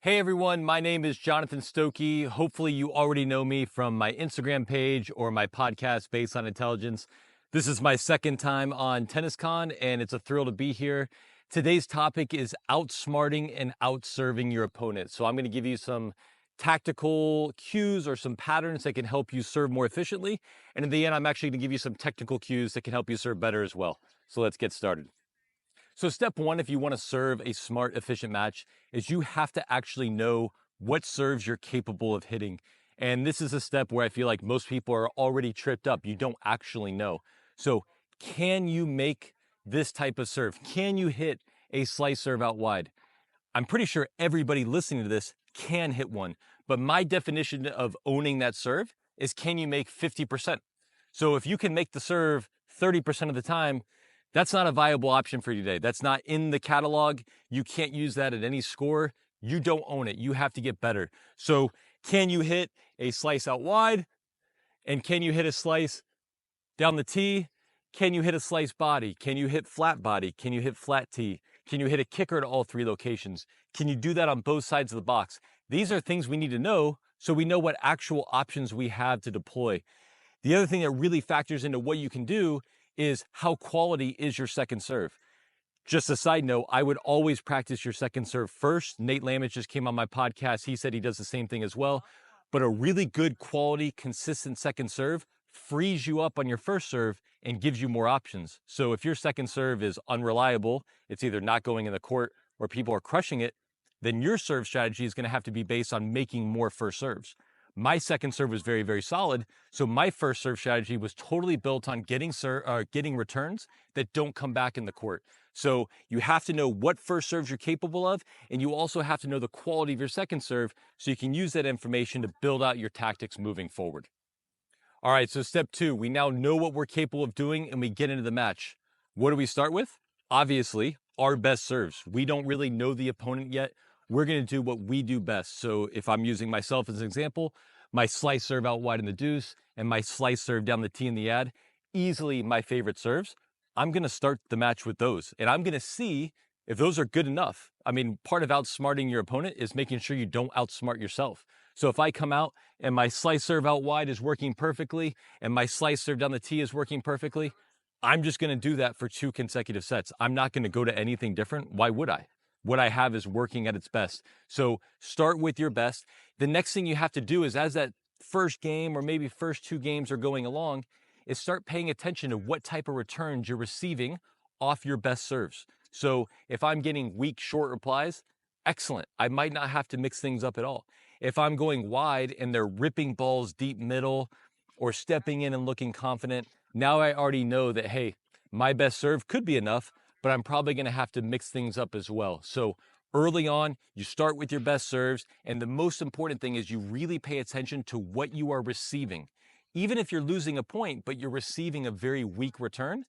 Hey everyone, my name is Jonathan Stokey. Hopefully you already know me from my Instagram page or my podcast based on intelligence. This is my second time on TennisCon and it's a thrill to be here. Today's topic is outsmarting and outserving your opponent. So I'm going to give you some tactical cues or some patterns that can help you serve more efficiently. And in the end, I'm actually going to give you some technical cues that can help you serve better as well. So let's get started. So step one, if you want to serve a smart, efficient match, is you have to actually know what serves you're capable of hitting. And this is a step where I feel like most people are already tripped up. You don't actually know. So can you make this type of serve? Can you hit a slice serve out wide? I'm pretty sure everybody listening to this can hit one. But my definition of owning that serve is, can you make 50%? So if you can make the serve 30% of the time, that's not a viable option for you today. That's not in the catalog. You can't use that at any score. You don't own it. You have to get better. So can you hit a slice out wide? And can you hit a slice down the tee? Can you hit a slice body? Can you hit flat body? Can you hit flat tee? Can you hit a kicker to all three locations? Can you do that on both sides of the box? These are things we need to know so we know what actual options we have to deploy. The other thing that really factors into what you can do is how quality is your second serve. Just a side note, I would always practice your second serve first. Nate Lamich just came on my podcast. He said he does the same thing as well. But a really good quality, consistent second serve frees you up on your first serve and gives you more options. So if your second serve is unreliable, it's either not going in the court or people are crushing it, then your serve strategy is going to have to be based on making more first serves. My second serve was very, very solid. So my first serve strategy was totally built on getting returns that don't come back in the court. So you have to know what first serves you're capable of, and you also have to know the quality of your second serve so you can use that information to build out your tactics moving forward. All right, so step two, we now know what we're capable of doing and we get into the match. What do we start with? Obviously, our best serves. We don't really know the opponent yet. We're going to do what we do best. So if I'm using myself as an example, my slice serve out wide in the deuce and my slice serve down the tee in the ad, easily my favorite serves. I'm going to start the match with those, and I'm going to see if those are good enough. I mean, part of outsmarting your opponent is making sure you don't outsmart yourself. So if I come out and my slice serve out wide is working perfectly and my slice serve down the tee is working perfectly, I'm just going to do that for 2 consecutive sets. I'm not going to go to anything different. Why would I? What I have is working at its best. So start with your best. The next thing you have to do is, as that first game or maybe first 2 games are going along, is start paying attention to what type of returns you're receiving off your best serves. So if I'm getting weak, short replies, excellent. I might not have to mix things up at all. If I'm going wide and they're ripping balls deep middle or stepping in and looking confident, now I already know that, hey, my best serve could be enough, but I'm probably going to have to mix things up as well. So early on, you start with your best serves, and the most important thing is you really pay attention to what you are receiving. Even if you're losing a point, but you're receiving a very weak return,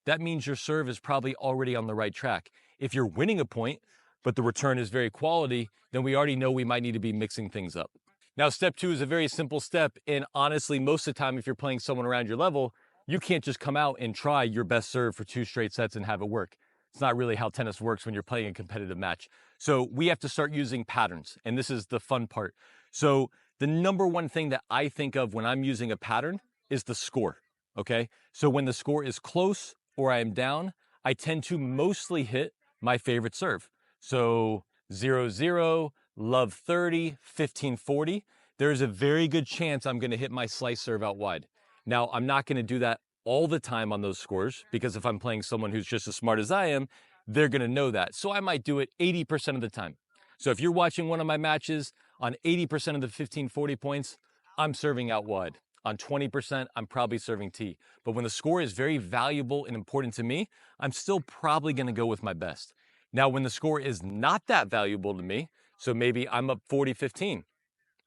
that means your serve is probably already on the right track. If you're winning a point, but the return is very quality, then we already know we might need to be mixing things up. Now, step 2 is a very simple step, and honestly, most of the time, if you're playing someone around your level, you can't just come out and try your best serve for 2 straight sets and have it work. It's not really how tennis works when you're playing a competitive match. So we have to start using patterns, and this is the fun part. So the number one thing that I think of when I'm using a pattern is the score, okay? So when the score is close or I am down, I tend to mostly hit my favorite serve. So 0-0, love 30, 15-40. There's a very good chance I'm going to hit my slice serve out wide. Now, I'm not going to do that all the time on those scores, because if I'm playing someone who's just as smart as I am, they're going to know that. So I might do it 80% of the time. So if you're watching one of my matches, on 80% of the 15-40 points, I'm serving out wide. On 20%, I'm probably serving tee. But when the score is very valuable and important to me, I'm still probably going to go with my best. Now, when the score is not that valuable to me, so maybe I'm up 40-15,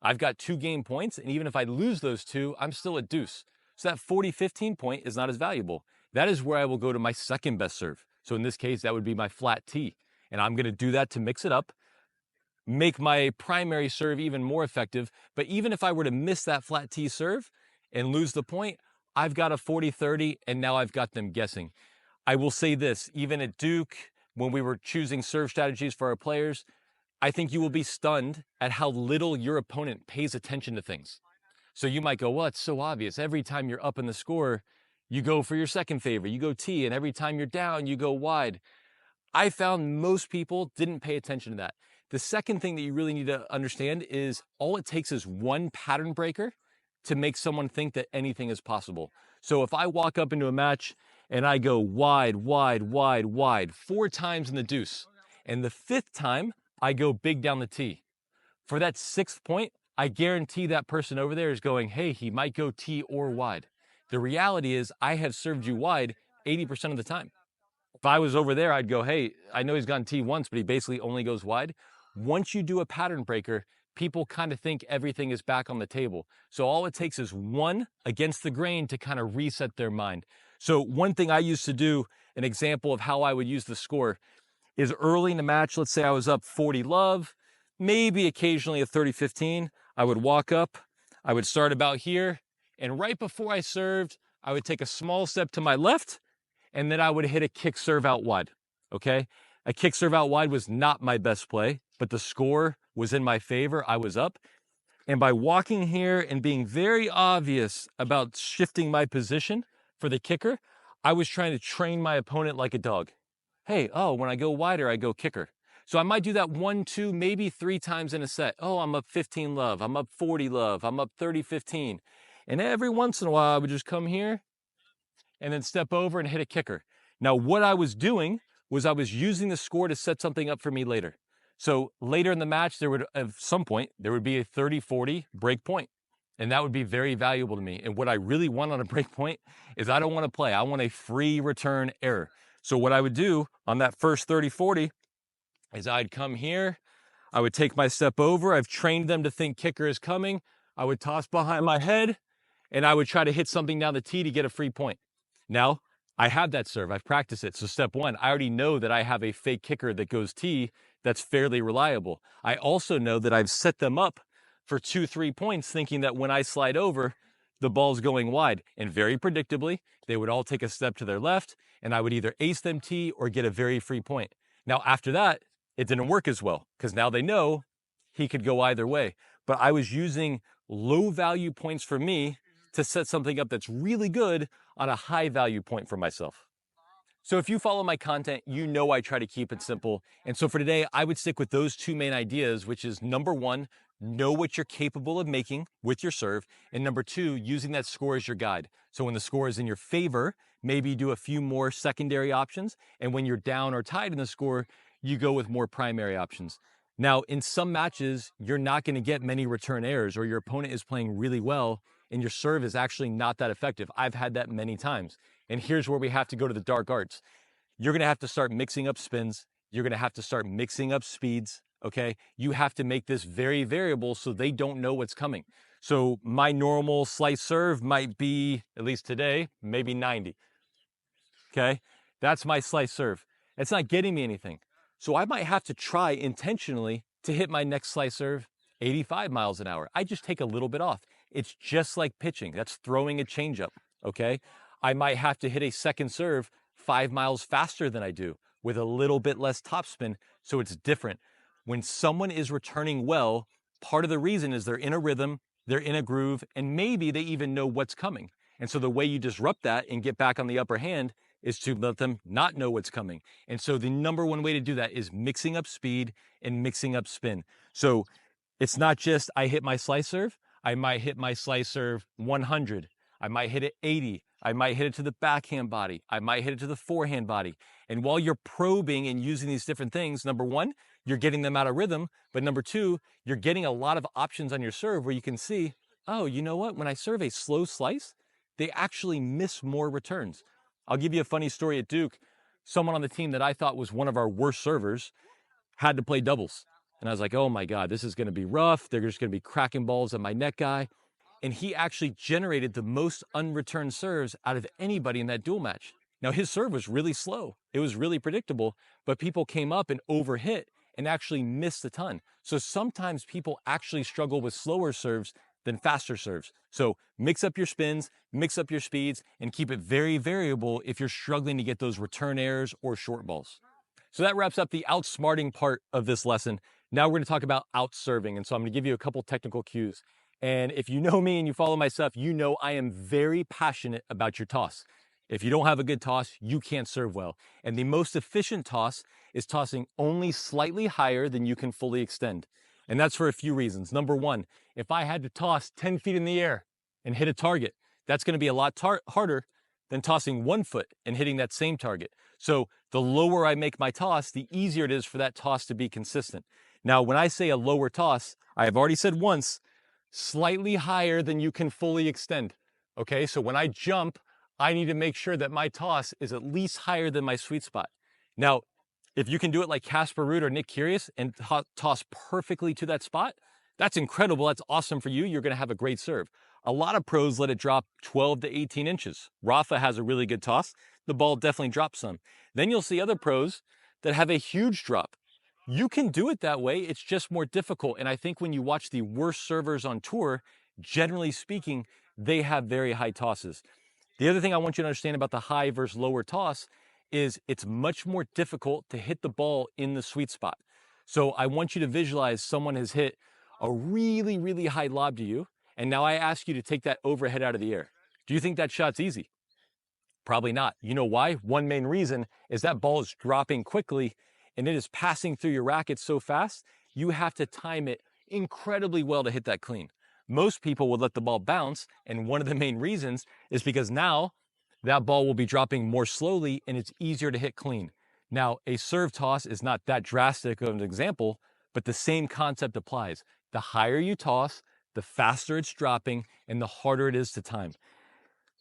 I've got 2 game points, and even if I lose those 2, I'm still at deuce. So that 40-15 point is not as valuable. That is where I will go to my second best serve. So in this case, that would be my flat tee. And I'm going to do that to mix it up, make my primary serve even more effective. But even if I were to miss that flat tee serve and lose the point, I've got a 40-30, and now I've got them guessing. I will say this, even at Duke, when we were choosing serve strategies for our players, I think you will be stunned at how little your opponent pays attention to things. So you might go, well, it's so obvious. Every time you're up in the score, you go for your second favorite, you go tee, and every time you're down, you go wide. I found most people didn't pay attention to that. The second thing that you really need to understand is all it takes is one pattern breaker to make someone think that anything is possible. So if I walk up into a match and I go wide, wide, wide, wide, 4 times in the deuce, and the 5th time I go big down the tee, for that 6th point, I guarantee that person over there is going, hey, he might go tee or wide. The reality is I have served you wide 80% of the time. If I was over there, I'd go, hey, I know he's gone tee once, but he basically only goes wide. Once you do a pattern breaker, people kind of think everything is back on the table. So all it takes is one against the grain to kind of reset their mind. So one thing I used to do, an example of how I would use the score, is early in the match, let's say I was up 40 love, maybe occasionally a 30-15, I would walk up, I would start about here, and right before I served, I would take a small step to my left, and then I would hit a kick serve out wide, okay? A kick serve out wide was not my best play, but the score was in my favor. I was up. And by walking here and being very obvious about shifting my position for the kicker, I was trying to train my opponent like a dog. Hey, oh, when I go wider, I go kicker. So I might do that 1, 2, maybe 3 times in a set. Oh, I'm up 15 love. I'm up 40 love. I'm up 30-15. And every once in a while, I would just come here and then step over and hit a kicker. Now, what I was doing was I was using the score to set something up for me later. So later in the match, there would, at some point, there would be a 30-40 break point. And that would be very valuable to me. And what I really want on a break point is I don't want to play. I want a free return error. So what I would do on that first 30-40 is I'd come here. I would take my step over. I've trained them to think kicker is coming. I would toss behind my head, and I would try to hit something down the tee to get a free point. Now, I have that serve. I've practiced it. So step one, I already know that I have a fake kicker that goes tee that's fairly reliable. I also know that I've set them up for 2-3 points, thinking that when I slide over, the ball's going wide. And very predictably, they would all take a step to their left, and I would either ace them tee or get a very free point. Now, after that, it didn't work as well, because now they know he could go either way. But I was using low value points for me to set something up that's really good on a high value point for myself. So if you follow my content, you know I try to keep it simple. And so for today, I would stick with those 2 main ideas, which is number 1, know what you're capable of making with your serve. And number 2, using that score as your guide. So when the score is in your favor, maybe do a few more secondary options. And when you're down or tied in the score, you go with more primary options. Now, in some matches, you're not going to get many return errors, or your opponent is playing really well and your serve is actually not that effective. I've had that many times. And here's where we have to go to the dark arts. You're going to have to start mixing up spins. You're going to have to start mixing up speeds, okay? You have to make this very variable so they don't know what's coming. So my normal slice serve might be, at least today, maybe 90, okay? That's my slice serve. It's not getting me anything. So I might have to try intentionally to hit my next slice serve 85 miles an hour. I just take a little bit off. It's just like pitching. That's throwing a changeup, okay? I might have to hit a second serve 5 miles faster than I do with a little bit less topspin, so it's different. When someone is returning well, part of the reason is they're in a rhythm, they're in a groove, and maybe they even know what's coming. And so the way you disrupt that and get back on the upper hand is to let them not know what's coming. And so the number 1 way to do that is mixing up speed and mixing up spin. So it's not just I hit my slice serve. I might hit my slice serve 100. I might hit it 80. I might hit it to the backhand body. I might hit it to the forehand body. And while you're probing and using these different things, number 1, you're getting them out of rhythm. But number 2, you're getting a lot of options on your serve where you can see, oh, you know what? When I serve a slow slice, they actually miss more returns. I'll give you a funny story at Duke. Someone on the team that I thought was one of our worst servers had to play doubles. And I was like, oh my God, this is going to be rough. They're just going to be cracking balls at my net guy. And he actually generated the most unreturned serves out of anybody in that duel match. Now, his serve was really slow. It was really predictable, but people came up and overhit and actually missed a ton. So sometimes people actually struggle with slower serves than faster serves. So mix up your spins, mix up your speeds, and keep it very variable if you're struggling to get those return errors or short balls. So that wraps up the outsmarting part of this lesson. Now we're going to talk about out serving. And so I'm going to give you a couple technical cues. And if you know me and you follow my stuff, you know I am very passionate about your toss. If you don't have a good toss, you can't serve well. And the most efficient toss is tossing only slightly higher than you can fully extend. And that's for a few reasons. Number one, if I had to toss 10 feet in the air and hit a target, that's going to be a lot harder than tossing 1 foot and hitting that same target. So the lower I make my toss, the easier it is for that toss to be consistent. Now, when I say a lower toss, I have already said once, slightly higher than you can fully extend. Okay, so when I jump, I need to make sure that my toss is at least higher than my sweet spot. Now, if you can do it like Casper Ruud or Nick Kyrgios and toss perfectly to that spot, that's incredible. That's awesome for you. You're going to have a great serve. A lot of pros let it drop 12 to 18 inches. Rafa has a really good toss. The ball definitely drops some. Then you'll see other pros that have a huge drop. You can do it that way. It's just more difficult. And I think when you watch the worst servers on tour, generally speaking, they have very high tosses. The other thing I want you to understand about the high versus lower toss is it's much more difficult to hit the ball in the sweet spot. So I want you to visualize someone has hit a really, really high lob to you, and now I ask you to take that overhead out of the air. Do you think that shot's easy? Probably not. You know why? One main reason is that ball is dropping quickly and it is passing through your racket so fast, you have to time it incredibly well to hit that clean. Most people will let the ball bounce, and one of the main reasons is because now that ball will be dropping more slowly and it's easier to hit clean. Now, a serve toss is not that drastic of an example, but the same concept applies. The higher you toss, the faster it's dropping and the harder it is to time.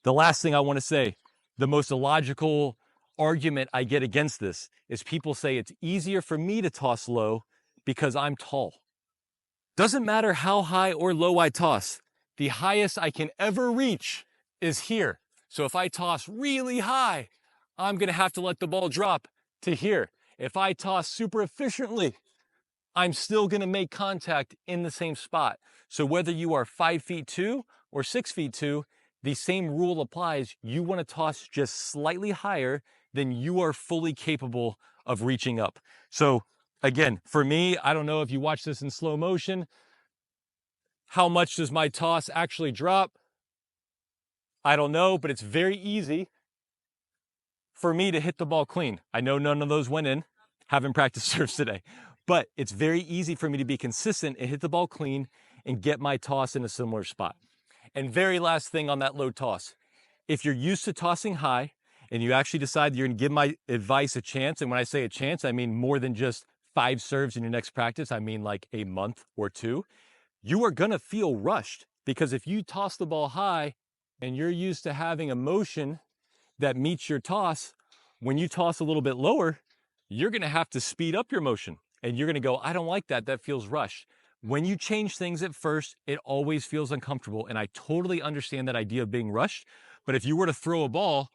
The last thing I want to say, the most illogical argument I get against this is people say it's easier for me to toss low because I'm tall. Doesn't matter how high or low I toss, the highest I can ever reach is here. So if I toss really high, I'm going to have to let the ball drop to here. If I toss super efficiently, I'm still going to make contact in the same spot. So whether you are 5'2" or 6'2", the same rule applies. You want to toss just slightly higher than you are fully capable of reaching up. So again, for me, I don't know if you watch this in slow motion, how much does my toss actually drop? I don't know, but it's very easy for me to hit the ball clean. I know none of those went in, haven't practiced serves today, but it's very easy for me to be consistent and hit the ball clean and get my toss in a similar spot. And very last thing on that low toss, if you're used to tossing high and you actually decide you're going to give my advice a chance, and when I say a chance, I mean more than just 5 serves in your next practice, I mean like a month or 2, you are going to feel rushed, because if you toss the ball high and you're used to having a motion that meets your toss, when you toss a little bit lower, you're going to have to speed up your motion and you're going to go, I don't like that. That feels rushed. When you change things at first, it always feels uncomfortable. And I totally understand that idea of being rushed. But if you were to throw a ball,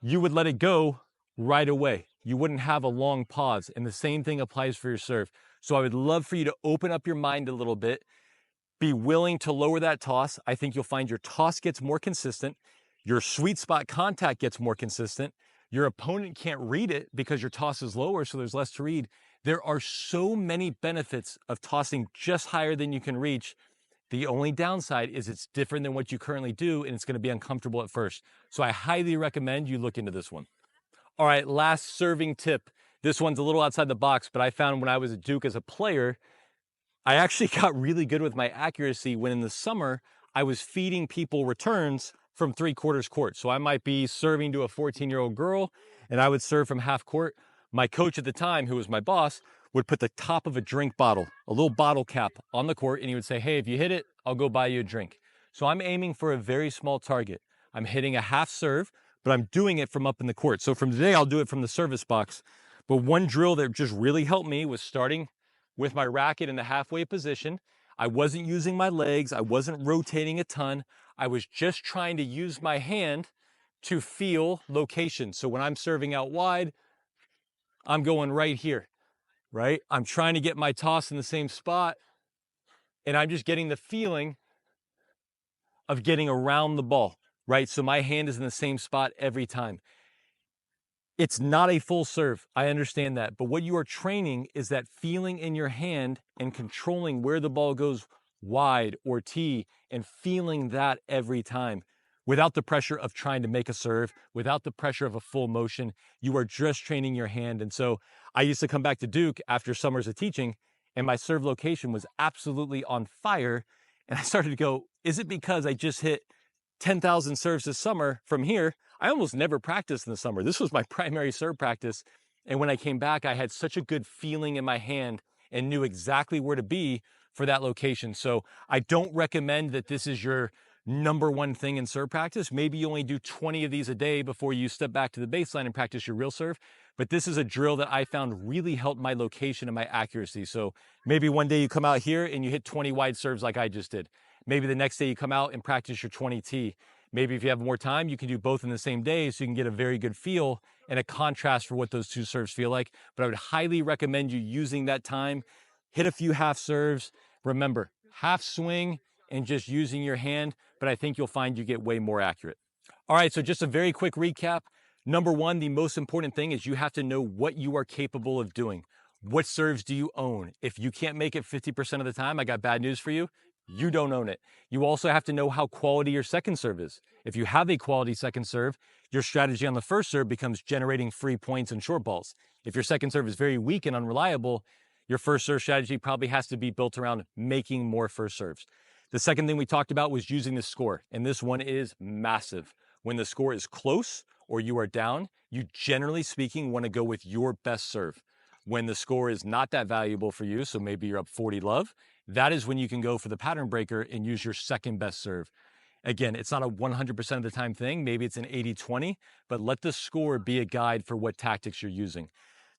you would let it go right away. You wouldn't have a long pause. And the same thing applies for your serve. So I would love for you to open up your mind a little bit, be willing to lower that toss. I think you'll find your toss gets more consistent. Your sweet spot contact gets more consistent. Your opponent can't read it because your toss is lower, so there's less to read. There are so many benefits of tossing just higher than you can reach. The only downside is it's different than what you currently do, and it's going to be uncomfortable at first. So I highly recommend you look into this one. All right, last serving tip. This one's a little outside the box, but I found when I was at Duke as a player, I actually got really good with my accuracy when in the summer, I was feeding people returns from 3/4 court. So I might be serving to a 14-year-old girl and I would serve from half court. My coach at the time, who was my boss, would put the top of a drink bottle, a little bottle cap on the court, and he would say, hey, if you hit it, I'll go buy you a drink. So I'm aiming for a very small target. I'm hitting a half serve, but I'm doing it from up in the court. So from today, I'll do it from the service box. But one drill that just really helped me was starting with my racket in the halfway position. I wasn't using my legs. I wasn't rotating a ton. I was just trying to use my hand to feel location. So when I'm serving out wide, I'm going right here, right? I'm trying to get my toss in the same spot, and I'm just getting the feeling of getting around the ball, right? So my hand is in the same spot every time. It's not a full serve. I understand that. But what you are training is that feeling in your hand and controlling where the ball goes wide or tee and feeling that every time without the pressure of trying to make a serve, without the pressure of a full motion. You are just training your hand. And so I used to come back to Duke after summers of teaching, and my serve location was absolutely on fire. And I started to go, is it because I just hit 10,000 serves this summer from here? I almost never practiced in the summer. This was my primary serve practice. And when I came back, I had such a good feeling in my hand and knew exactly where to be for that location. So I don't recommend that this is your number one thing in serve practice. Maybe you only do 20 of these a day before you step back to the baseline and practice your real serve. But this is a drill that I found really helped my location and my accuracy. So maybe one day you come out here and you hit 20 wide serves like I just did. Maybe the next day you come out and practice your 20T. Maybe if you have more time, you can do both in the same day so you can get a very good feel and a contrast for what those two serves feel like. But I would highly recommend you using that time. Hit a few half serves. Remember, half swing and just using your hand, but I think you'll find you get way more accurate. All right, so just a very quick recap. Number one, the most important thing is you have to know what you are capable of doing. What serves do you own? If you can't make it 50% of the time, I got bad news for you. You don't own it. You also have to know how quality your second serve is. If you have a quality second serve, your strategy on the first serve becomes generating free points and short balls. If your second serve is very weak and unreliable, your first serve strategy probably has to be built around making more first serves. The second thing we talked about was using the score, and this one is massive. When the score is close or you are down, you generally speaking want to go with your best serve. When the score is not that valuable for you, so maybe you're up 40 love, that is when you can go for the pattern breaker and use your second best serve. Again, it's not a 100% of the time thing. Maybe it's an 80-20, but let the score be a guide for what tactics you're using.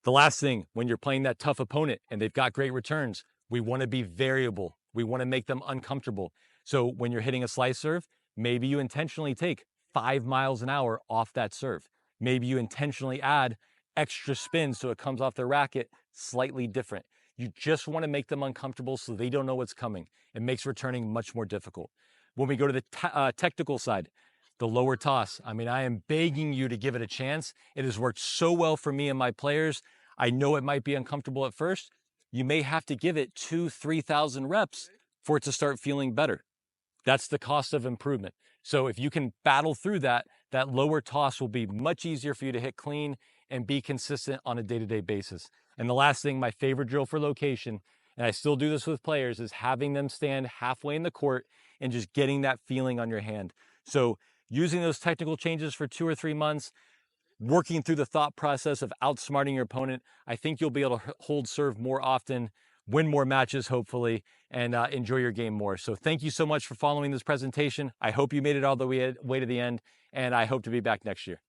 The last thing, when you're playing that tough opponent and they've got great returns, we want to be variable. We want to make them uncomfortable. So when you're hitting a slice serve, maybe you intentionally take 5 miles an hour off that serve. Maybe you intentionally add extra spin so it comes off the racket slightly different. You just want to make them uncomfortable so they don't know what's coming. It makes returning much more difficult. When we go to the technical side, the lower toss, I mean, I am begging you to give it a chance. It has worked so well for me and my players. I know it might be uncomfortable at first. You may have to give it 2,000-3,000 reps for it to start feeling better. That's the cost of improvement. So if you can battle through that, that lower toss will be much easier for you to hit clean and be consistent on a day-to-day basis. And the last thing, my favorite drill for location, and I still do this with players, is having them stand halfway in the court and just getting that feeling on your hand. So using those technical changes for 2 or 3 months, working through the thought process of outsmarting your opponent, I think you'll be able to hold serve more often, win more matches, hopefully, and enjoy your game more. So thank you so much for following this presentation. I hope you made it all the way to the end, and I hope to be back next year.